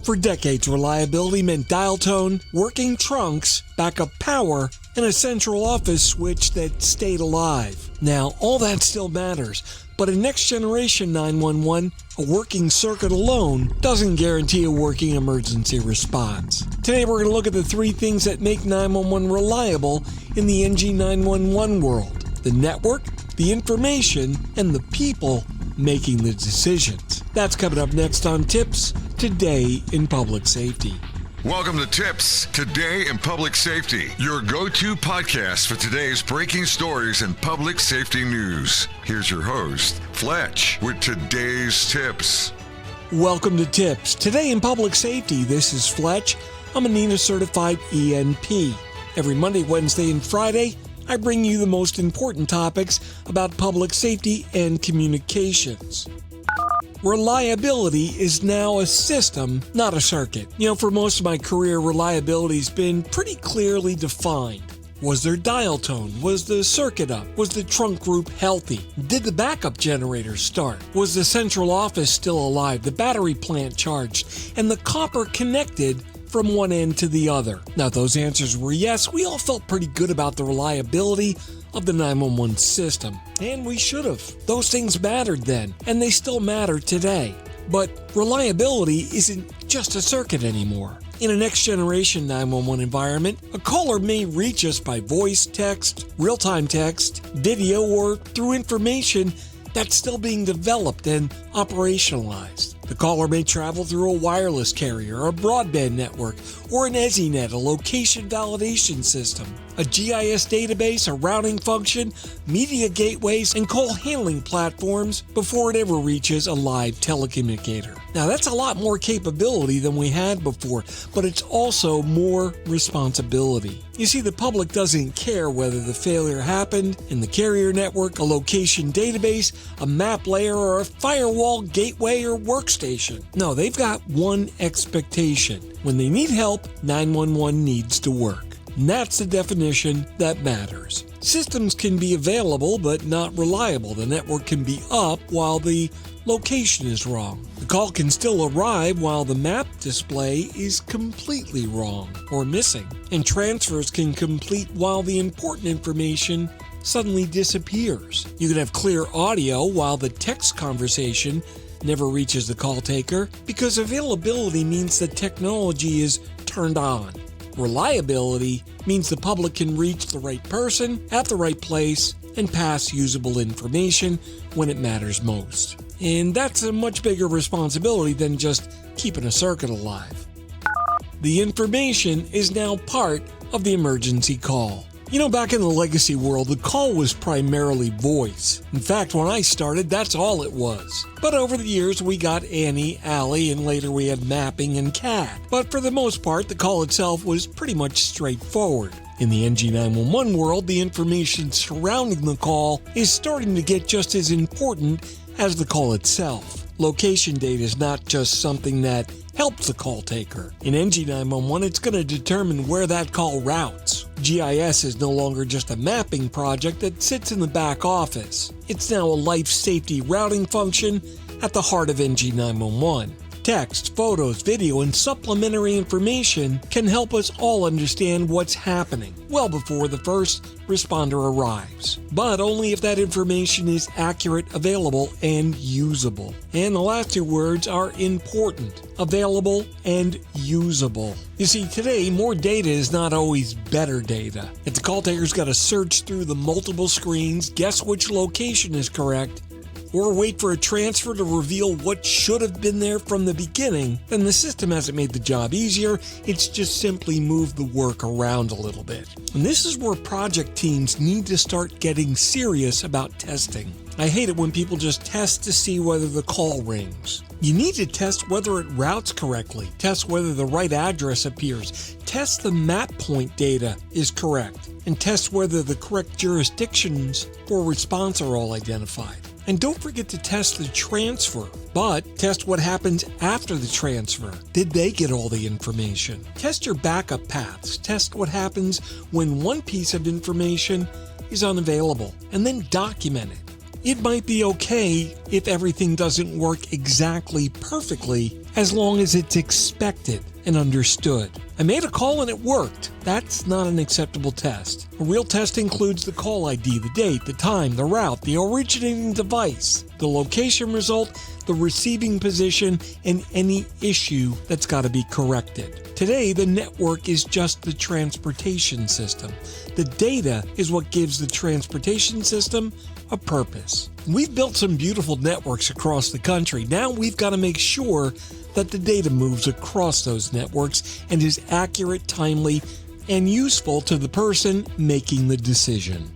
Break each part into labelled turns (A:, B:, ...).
A: For decades, reliability meant dial tone, working trunks, backup power, and a central office switch that stayed alive. Now, all that still matters, but in next generation 911, a working circuit alone doesn't guarantee a working emergency response. Today we're going to look at the 3 things that make 911 reliable in the NG911 world: the network, the information, and the people making the decisions. That's coming up next on TiPS, Today in Public Safety.
B: Welcome to TiPS, Today in Public Safety, your go-to podcast for today's breaking stories in public safety news. Here's your host, Fletch, with today's tips.
A: Welcome to TiPS, Today in Public Safety. This is Fletch. I'm a NENA-certified ENP. Every Monday, Wednesday, and Friday, I bring you the most important topics about public safety and communications. Reliability is now a system, not a circuit. For most of my career, reliability's been pretty clearly defined. Was there dial tone? Was the circuit up? Was the trunk group healthy? Did the backup generator start? Was the central office still alive? The battery plant charged? And the copper connected from one end to the other? Now, if those answers were yes, we all felt pretty good about the reliability of the 911 system. And we should have. Those things mattered then, and they still matter today. But reliability isn't just a circuit anymore. In a next-generation 911 environment, a caller may reach us by voice, text, real-time text, video, or through information that's still being developed and operationalized. The caller may travel through a wireless carrier, a broadband network, or an EZNet, a location validation system, a GIS database, a routing function, media gateways, and call handling platforms before it ever reaches a live telecommunicator. Now, that's a lot more capability than we had before, but it's also more responsibility. You see, the public doesn't care whether the failure happened in the carrier network, a location database, a map layer, or a firewall, gateway, or workstation. No, they've got one expectation. When they need help, 911 needs to work. And that's the definition that matters. Systems can be available but not reliable. The network can be up while the location is wrong. The call can still arrive while the map display is completely wrong or missing. And transfers can complete while the important information suddenly disappears. You can have clear audio while the text conversation never reaches the call taker, because availability means the technology is turned on. Reliability means the public can reach the right person at the right place and pass usable information when it matters most. And that's a much bigger responsibility than just keeping a circuit alive. The information is now part of the emergency call. Back in the legacy world, the call was primarily voice. In fact, when I started, that's all it was. But over the years, we got Annie, Allie, and later we had mapping and CAD. But for the most part, the call itself was pretty much straightforward. In the NG911 world, the information surrounding the call is starting to get just as important as the call itself. Location data is not just something that helps the call taker. In NG911, it's going to determine where that call routes. GIS is no longer just a mapping project that sits in the back office. It's now a life safety routing function at the heart of NG911. Text, photos, video, and supplementary information can help us all understand what's happening well before the first responder arrives. But only if that information is accurate, available, and usable. And the last 2 words are important: available and usable. You see, today, more data is not always better data. If the call taker's got to search through the multiple screens, guess which location is correct, or wait for a transfer to reveal what should have been there from the beginning, then the system hasn't made the job easier, it's just simply moved the work around a little bit. And this is where project teams need to start getting serious about testing. I hate it when people just test to see whether the call rings. You need to test whether it routes correctly, test whether the right address appears, test the map point data is correct, and test whether the correct jurisdictions for response are all identified. And don't forget to test the transfer, but test what happens after the transfer. Did they get all the information? Test your backup paths. Test what happens when one piece of information is unavailable, and then document it. it might be okay if everything doesn't work exactly perfectly, as long as it's expected and understood. I made a call and it worked. That's not an acceptable test. A real test includes the call ID, the date, the time, the route, the originating device, the location result, the receiving position, and any issue that's got to be corrected. Today, the network is just the transportation system. The data is what gives the transportation system a purpose. We've built some beautiful networks across the country. Now we've got to make sure that the data moves across those networks and is accurate, timely, and useful to the person making the decision.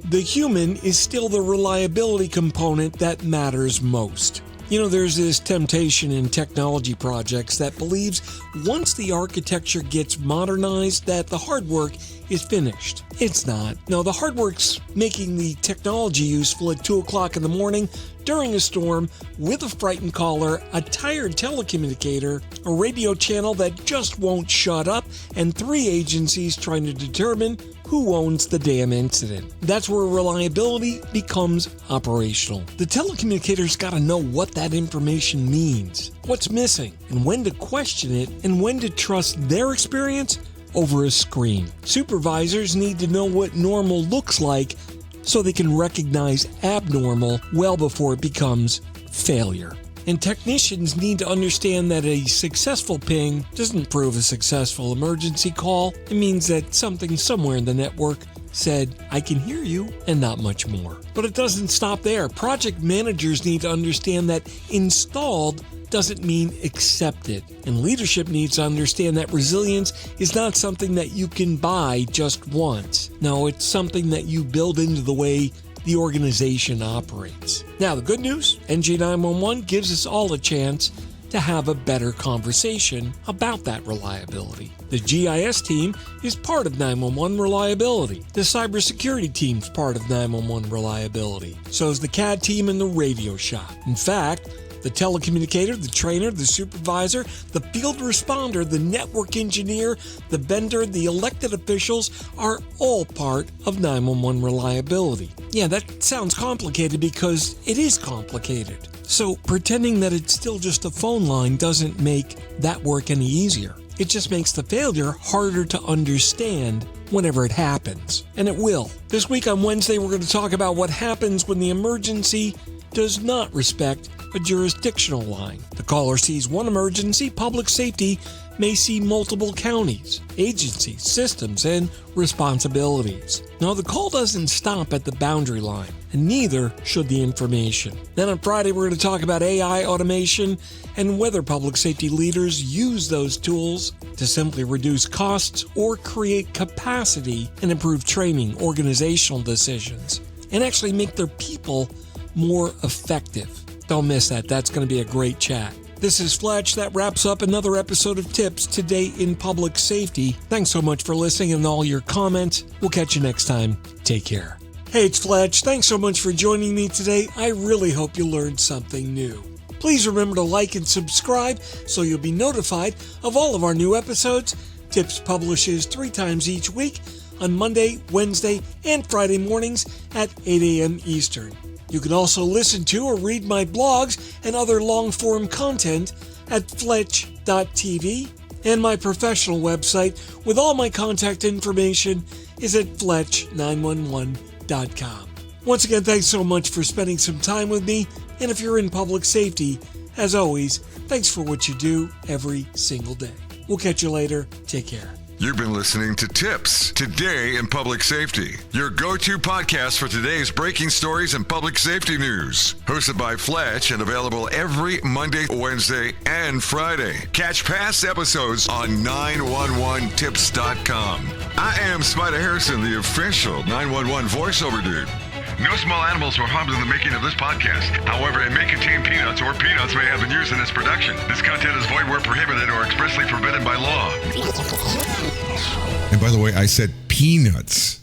A: The human is still the reliability component that matters most. You know, there's this temptation in technology projects that believes once the architecture gets modernized that the hard work is finished. It's not. No, the hard work's making the technology useful at 2 o'clock in the morning during a storm with a frightened caller, a tired telecommunicator, a radio channel that just won't shut up, and 3 agencies trying to determine who owns the damn incident. That's where reliability becomes operational. The telecommunicator's got to know what that information means, what's missing, and when to question it, and when to trust their experience over a screen. Supervisors need to know what normal looks like so they can recognize abnormal well before it becomes failure. And technicians need to understand that a successful ping doesn't prove a successful emergency call. It means that something somewhere in the network said, "I can hear you," and not much more. But it doesn't stop there. Project managers need to understand that installed doesn't mean accepted. And leadership needs to understand that resilience is not something that you can buy just once. No, it's something that you build into the way the organization operates. Now, the good news, NG911 gives us all a chance to have a better conversation about that reliability. The GIS team is part of 911 reliability. The cybersecurity team's part of 911 reliability. So is the CAD team and the radio shop. In fact, the telecommunicator, the trainer, the supervisor, the field responder, the network engineer, the vendor, the elected officials are all part of 911 reliability. Yeah, that sounds complicated because it is complicated. So pretending that it's still just a phone line doesn't make that work any easier. It just makes the failure harder to understand whenever it happens. And it will. This week on Wednesday, we're going to talk about what happens when the emergency does not respect a jurisdictional line. The caller sees one emergency. Public safety may see multiple counties, agencies, systems, and responsibilities. Now, the call doesn't stop at the boundary line, and neither should the information. Then on Friday, we're going to talk about AI automation and whether public safety leaders use those tools to simply reduce costs or create capacity and improve training, organizational decisions, and actually make their people more effective. Don't miss that. That's going to be a great chat. This is Fletch. That wraps up another episode of TiPS Today in Public Safety. Thanks so much for listening and all your comments. We'll catch you next time. Take care. Hey, it's Fletch. Thanks so much for joining me today. I really hope you learned something new. Please remember to like and subscribe so you'll be notified of all of our new episodes. TiPS publishes 3 times each week on Monday, Wednesday, and Friday mornings at 8 a.m. Eastern. You can also listen to or read my blogs and other long-form content at fletch.tv, and my professional website with all my contact information is at fletch911.com. Once again, thanks so much for spending some time with me, and if you're in public safety, as always, thanks for what you do every single day. We'll catch you later. Take care.
B: You've been listening to TiPS Today in Public Safety, your go-to podcast for today's breaking stories and public safety news. Hosted by Fletch and available every Monday, Wednesday, and Friday. Catch past episodes on 911tips.com. I am Spider Harrison, the official 911 voiceover dude. No small animals were harmed in the making of this podcast. However, it may contain peanuts, or peanuts may have been used in its production. This content is void where prohibited or expressly forbidden by law. And by the way, I said peanuts.